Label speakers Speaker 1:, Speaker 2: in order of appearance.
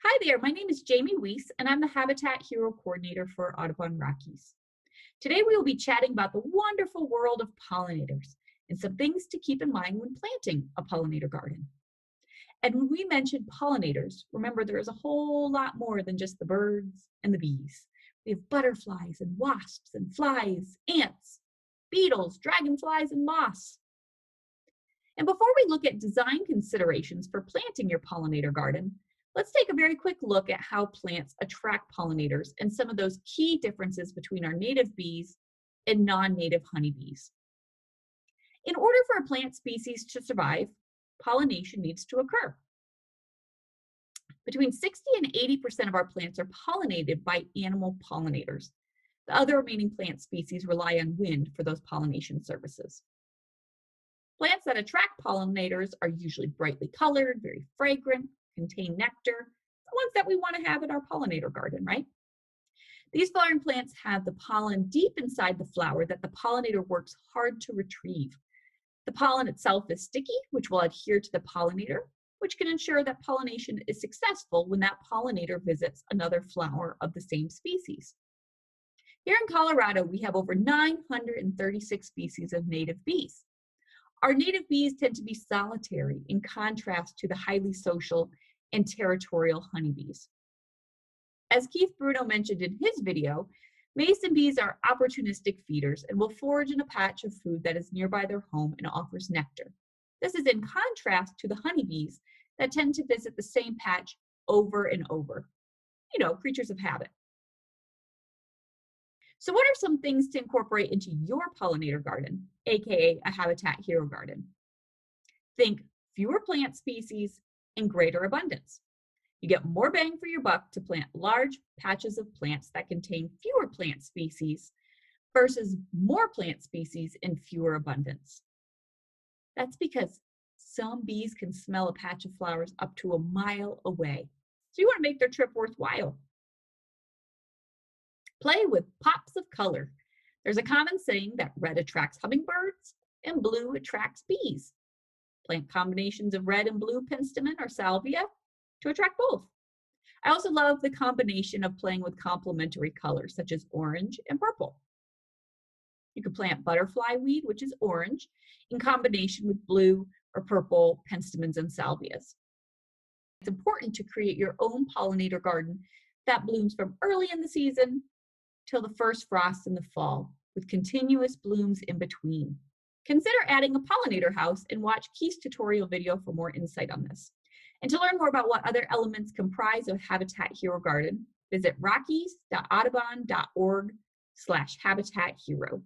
Speaker 1: Hi there, my name is Jamie Weiss, and I'm the Habitat Hero Coordinator for Audubon Rockies. Today we will be chatting about the wonderful world of pollinators and some things to keep in mind when planting a pollinator garden. And when we mention pollinators, remember there is a whole lot more than just the birds and the bees. We have butterflies and wasps and flies, ants, beetles, dragonflies, and moths. And before we look at design considerations for planting your pollinator garden, let's take a very quick look at how plants attract pollinators and some of those key differences between our native bees and non-native honeybees. In order for a plant species to survive, pollination needs to occur. Between 60 and 80% of our plants are pollinated by animal pollinators. The other remaining plant species rely on wind for those pollination services. Plants that attract pollinators are usually brightly colored, very fragrant, contain nectar, the ones that we want to have in our pollinator garden, right? These flowering plants have the pollen deep inside the flower that the pollinator works hard to retrieve. The pollen itself is sticky, which will adhere to the pollinator, which can ensure that pollination is successful when that pollinator visits another flower of the same species. Here in Colorado, we have over 936 species of native bees. Our native bees tend to be solitary in contrast to the highly social and territorial honeybees. As Keith Bruno mentioned in his video, mason bees are opportunistic feeders and will forage in a patch of food that is nearby their home and offers nectar. This is in contrast to the honeybees that tend to visit the same patch over and over. Creatures of habit. So what are some things to incorporate into your pollinator garden, aka a Habitat Hero garden? Think fewer plant species and greater abundance. You get more bang for your buck to plant large patches of plants that contain fewer plant species versus more plant species in fewer abundance. That's because some bees can smell a patch of flowers up to a mile away. So you want to make their trip worthwhile. Play with pops of color. There's a common saying that red attracts hummingbirds and blue attracts bees. Plant combinations of red and blue penstemon or salvia to attract both. I also love the combination of playing with complementary colors such as orange and purple. You can plant butterfly weed, which is orange, in combination with blue or purple penstemons and salvias. It's important to create your own pollinator garden that blooms from early in the season till the first frost in the fall, with continuous blooms in between. Consider adding a pollinator house and watch Keith's tutorial video for more insight on this. And to learn more about what other elements comprise a Habitat Hero garden, visit rockies.audubon.org/habitathero.